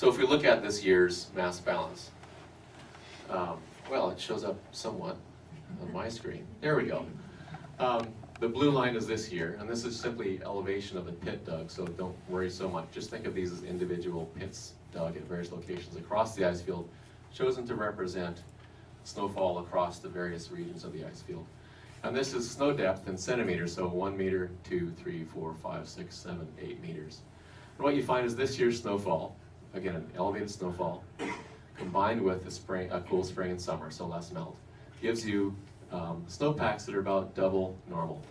So if we look at this year's mass balance, well, it shows up somewhat on my screen. There we go. The blue line is this year, and this is simply elevation of the pit dug, so don't worry so much. Just think of these as individual pits dug at various locations across the ice field, chosen to represent snowfall across the various regions of the ice field. And this is snow depth in centimeters, so 1 meter, 2, 3, 4, 5, 6, 7, 8 meters. And what you find is this year's snowfall, again, an elevated snowfall, combined with a cool spring and summer, so less melt, gives you snowpacks that are about double normal.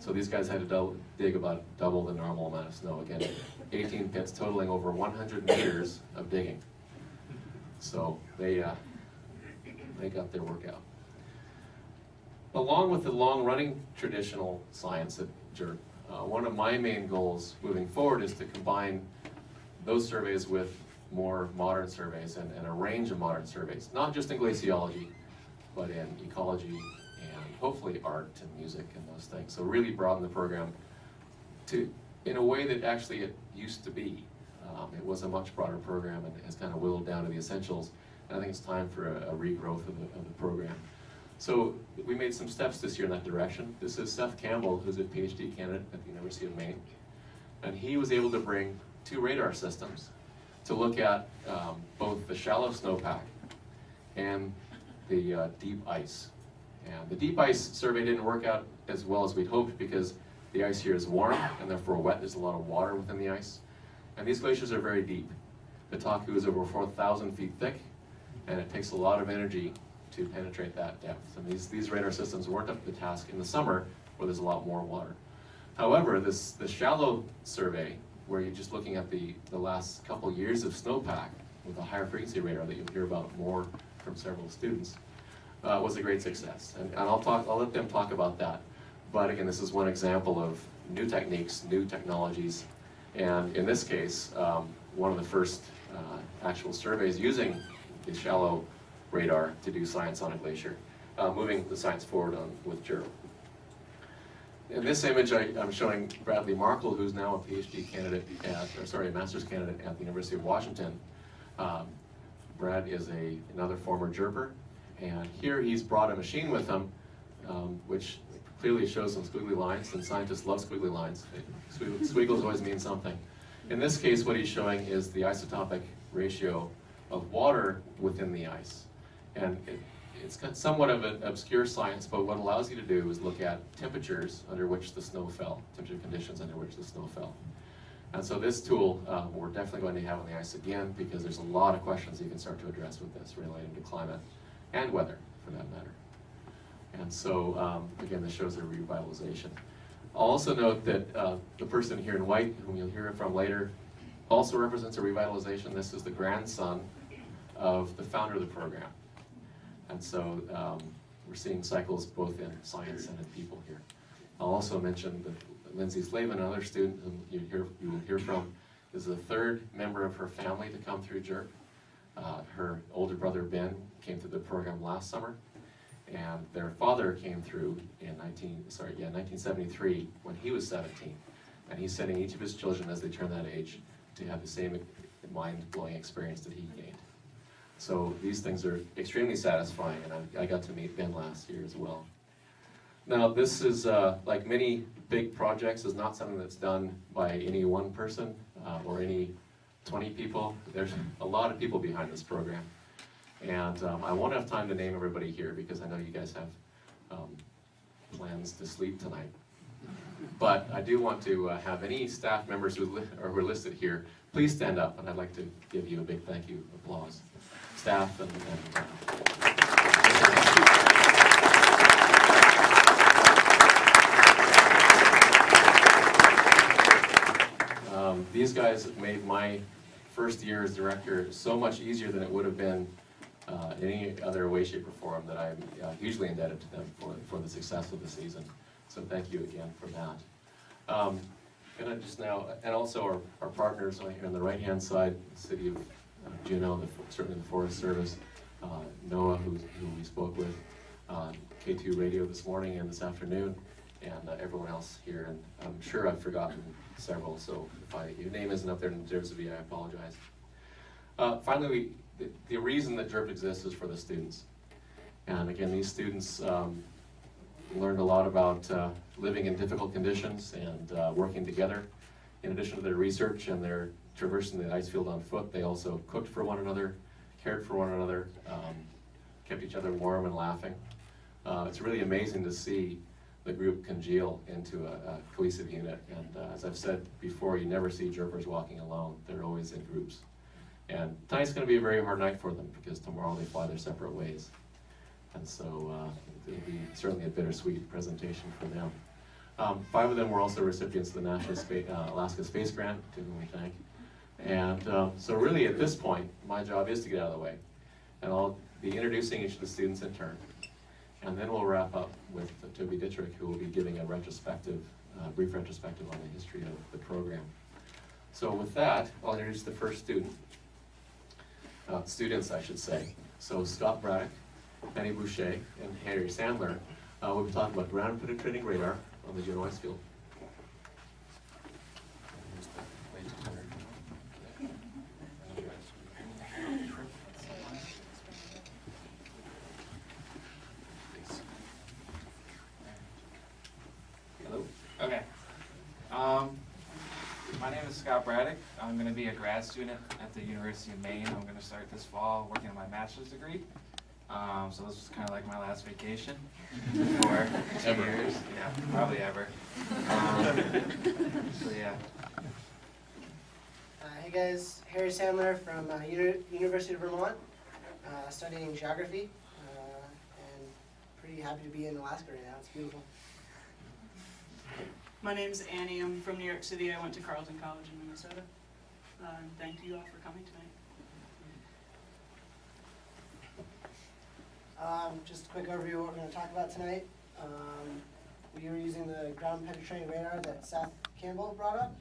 So these guys had to dig about double the normal amount of snow. Again, 18 pits totaling over 100 meters of digging. So they got their work out. Along with the long-running traditional science at JIRP, one of my main goals moving forward is to combine those surveys with more modern surveys and a range of modern surveys, not just in glaciology, but in ecology and hopefully art and music and those things. So really broaden the program in a way that actually it used to be. It was a much broader program and has kind of whittled down to the essentials. And I think it's time for a regrowth of the program. So we made some steps this year in that direction. This is Seth Campbell, who's a PhD candidate at the University of Maine. And he was able to bring 2 radar systems to look at both the shallow snowpack and the deep ice. And the deep ice survey didn't work out as well as we'd hoped because the ice here is warm and therefore wet. There's a lot of water within the ice. And these glaciers are very deep. The Taku is over 4,000 feet thick, and it takes a lot of energy to penetrate that depth. And these radar systems weren't up to the task in the summer where there's a lot more water. However, the shallow survey, where you're just looking at the last couple years of snowpack with a higher frequency radar that you'll hear about more from several students, was a great success. And I'll let them talk about that. But again, this is one example of new techniques, new technologies, and in this case, one of the first actual surveys using the shallow radar to do science on a glacier, moving the science forward with JIRP. In this image, I'm showing Bradley Markle, who's now a PhD candidate a master's candidate at the University of Washington. Brad is another former JIRPer, and here he's brought a machine with him, which clearly shows some squiggly lines, and scientists love squiggly lines. Squiggles always mean something. In this case, what he's showing is the isotopic ratio of water within the ice. And it's somewhat of an obscure science, but what it allows you to do is look at temperatures under which the snow fell, temperature conditions under which the snow fell. And so this tool we're definitely going to have on the ice again, because there's a lot of questions you can start to address with this related to climate and weather, for that matter. And so, again, this shows a revitalization. I'll also note that the person here in white, whom you'll hear from later, also represents a revitalization. This is the grandson of the founder of the program. And so we're seeing cycles both in science and in people here. I'll also mention that Lindsay Slavin, another student whom you will hear from, is the 3rd member of her family to come through JIRP. Her older brother Ben came through the program last summer, and their father came through in 1973 when he was 17. And he's sending each of his children as they turn that age to have the same mind-blowing experience that he gained. So these things are extremely satisfying, and I got to meet Ben last year as well. Now this is, like many big projects, is not something that's done by any one person or any 20 people. There's a lot of people behind this program. And I won't have time to name everybody here because I know you guys have plans to sleep tonight. But I do want to have any staff members who are listed here, please stand up, and I'd like to give you a big thank you, applause. Staff and these guys made my first year as director so much easier than it would have been in any other way, shape, or form, that I'm hugely indebted to them for the success of the season. So thank you again for that. And I just now, and also our partners on here on the right-hand side, the City of Juneau, certainly the Forest Service, NOAA, who we spoke with, K2 Radio this morning and this afternoon, and everyone else here. And I'm sure I've forgotten several, so if your name isn't up there and deserves to be, I apologize. Finally, the reason that JIRP exists is for the students. And again, these students learned a lot about living in difficult conditions and working together. In addition to their research and their traversing the ice field on foot, they also cooked for one another, cared for one another, kept each other warm and laughing. It's really amazing to see the group congeal into a cohesive unit. And as I've said before, you never see JIRPers walking alone. They're always in groups. And tonight's going to be a very hard night for them because tomorrow they fly their separate ways. And so it'll be certainly a bittersweet presentation for them. 5 of them were also recipients of the National Alaska Space Grant, to whom we thank. And so really at this point, my job is to get out of the way. And I'll be introducing each of the students in turn. And then we'll wrap up with Toby Dittrich, who will be giving a retrospective, brief retrospective on the history of the program. So with that, I'll introduce the first student. Students, I should say. So Scott Braddock, Benny Boucher, and Harry Sandler will be talking about ground penetrating radar on the Juneau ice field. Hello. Okay. My name is Scott Braddock. I'm going to be a grad student at the University of Maine. I'm going to start this fall working on my bachelor's degree. So this was kind of like my last vacation for 2 years. Yeah, probably ever. So yeah. Hey guys, Harry Sandler from University of Vermont, studying geography, and pretty happy to be in Alaska right now. It's beautiful. My name's Annie. I'm from New York City. I went to Carleton College in Minnesota. Thank you all for coming tonight. Just a quick overview of what we're going to talk about tonight. We are using the ground penetrating radar that Seth Campbell brought up,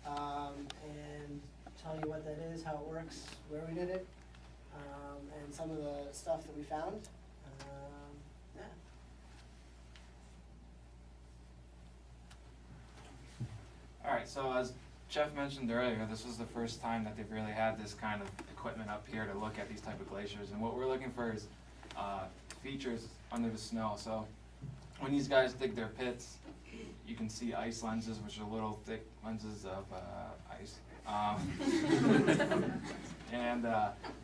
and tell you what that is, how it works, where we did it, and some of the stuff that we found. Yeah. Alright, so as Jeff mentioned earlier, this was the first time that they've really had this kind of equipment up here to look at these type of glaciers. And what we're looking for is features under the snow. So when these guys dig their pits, you can see ice lenses, which are little thick lenses of ice. And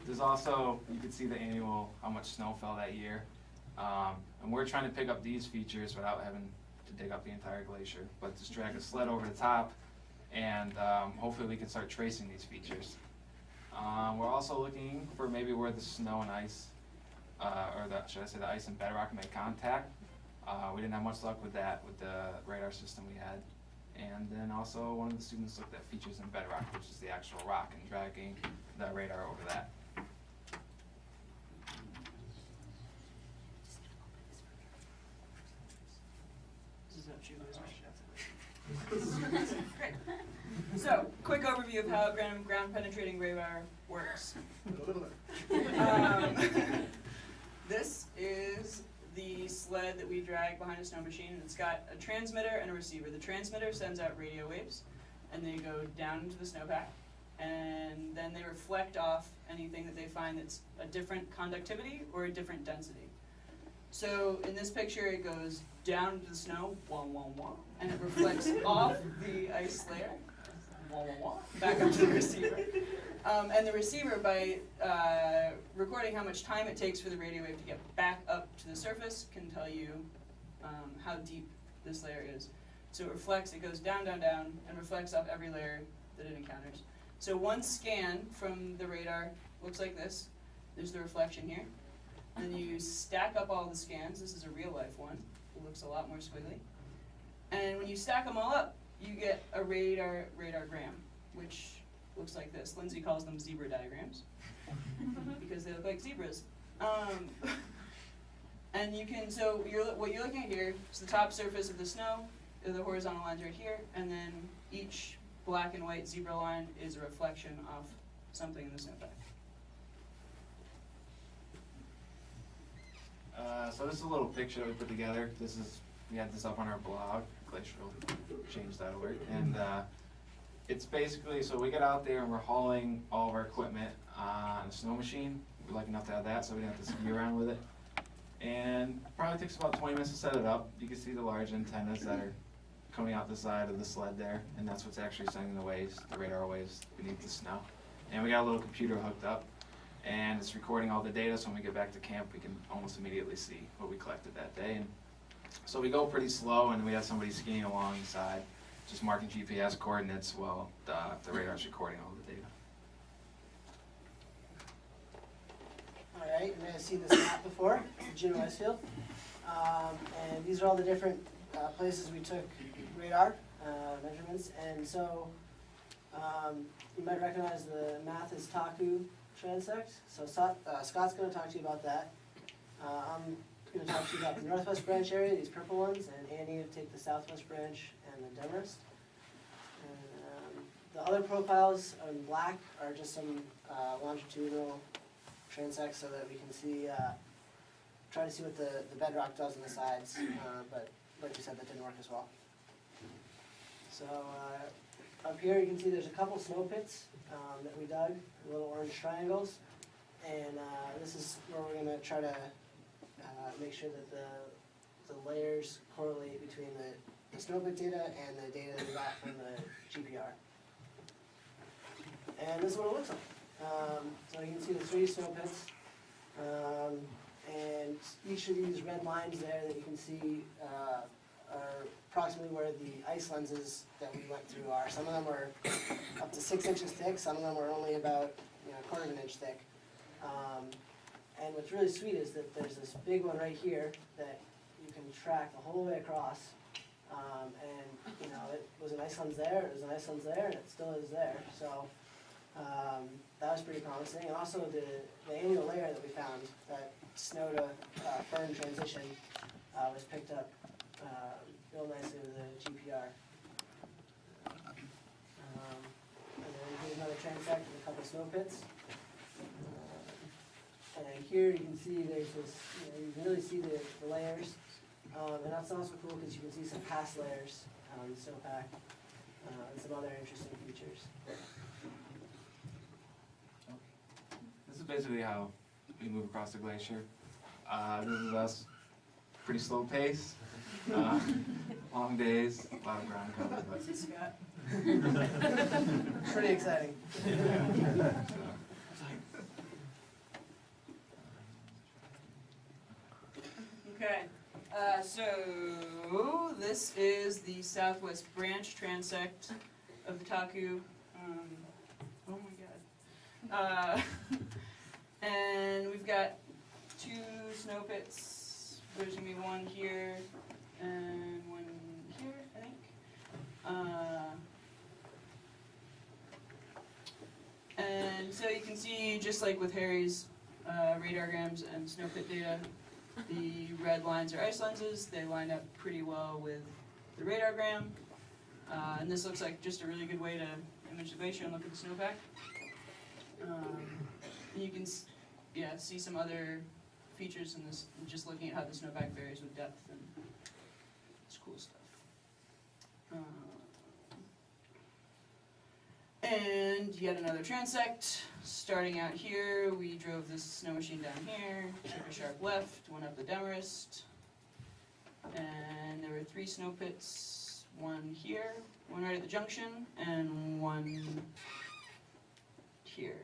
there's also, you can see the annual, how much snow fell that year. And we're trying to pick up these features without having to dig up the entire glacier, but just drag a sled over the top, and hopefully we can start tracing these features. We're also looking for maybe where the snow and ice, should I say the ice and bedrock make contact. We didn't have much luck with that with the radar system we had. And then also one of the students looked at features in bedrock, which is the actual rock, and dragging the radar over that. This is what you guys are. Great. So, quick overview of how ground penetrating radar works. This is the sled that we drag behind a snow machine, and it's got a transmitter and a receiver. The transmitter sends out radio waves, and they go down into the snowpack, and then they reflect off anything that they find that's a different conductivity or a different density. So in this picture, it goes down into the snow, wah, wah, wah, and it reflects off the ice layer, wah, wah, wah, back up to the receiver. And the receiver, by recording how much time it takes for the radio wave to get back up to the surface, can tell you how deep this layer is. So it reflects, it goes down, down, down, and reflects off every layer that it encounters. So one scan from the radar looks like this. There's the reflection here. Then you stack up all the scans. This is a real life one. It looks a lot more squiggly. And when you stack them all up, you get a radargram, which looks like this. Lindsay calls them zebra diagrams because they look like zebras. And you can, so what you're looking at here is the top surface of the snow, the horizontal lines right here, and then each black and white zebra line is a reflection of something in the snowpack. So this is a little picture that we put together. We had this up on our blog, glacial.change.org, and it's basically, so we get out there and we're hauling all of our equipment on a snow machine. We're lucky enough to have that, so we didn't have to ski around with it. And probably takes about 20 minutes to set it up. You can see the large antennas that are coming out the side of the sled there, and that's what's actually sending the waves, the radar waves beneath the snow. And we got a little computer hooked up, and it's recording all the data, so when we get back to camp, we can almost immediately see what we collected that day. And so we go pretty slow, and we have somebody skiing alongside, just marking GPS coordinates while the radar's recording all the data. All right, you may have seen this map before, it's Jim Westfield. And these are all the different places we took radar measurements. And so you might recognize the Mathis Taku transect. So Scott's going to talk to you about that. I'm going to talk to you about the northwest branch area, these purple ones, and Andy will take the southwest branch and the Demarest. And the other profiles in black are just some longitudinal transects so that we can see, try to see what the bedrock does on the sides, but like you said, that didn't work as well. So up here you can see there's a couple snow pits that we dug, little orange triangles, and this is where we're going to try to make sure that the layers correlate between the snow pit data and the data that we got from the GPR. And this is what it looks like. So you can see the 3 snow pits, and each of these red lines there that you can see are approximately where the ice lenses that we went through are. Some of them are up to 6 inches thick, some of them are only about a quarter of an inch thick. And what's really sweet is that there's this big one right here that you can track the whole way across. And it was an ice lens there, it was an ice lens there, and it still is there. So that was pretty promising. And also the annual layer that we found, that snow to firm transition, was picked up real nicely with the GPR. And then here's another transect with a couple snow pits. And here you can see there's this, you can really see the layers. And that's also cool because you can see some past layers on the snowpack and some other interesting features. This is basically how we move across the glacier. This is us, pretty slow pace, long days, a lot of ground cover. But This is Scott. Pretty exciting. Okay, so this is the southwest branch transect of the Taku. Oh my god. And we've got 2 snow pits. There's gonna be one here and one here, I think. And so you can see, just like with Harry's radargrams and snow pit data, the red lines are ice lenses. They line up pretty well with the radargram. And this looks like just a really good way to image the glacier and look at the snowpack. And you can see some other features in this, just looking at how the snowpack varies with depth, and it's cool stuff. And yet another transect. Starting out here, we drove this snow machine down here, took a sharp left, went up the Demarest, and there were 3 snow pits, one here, one right at the junction, and one here.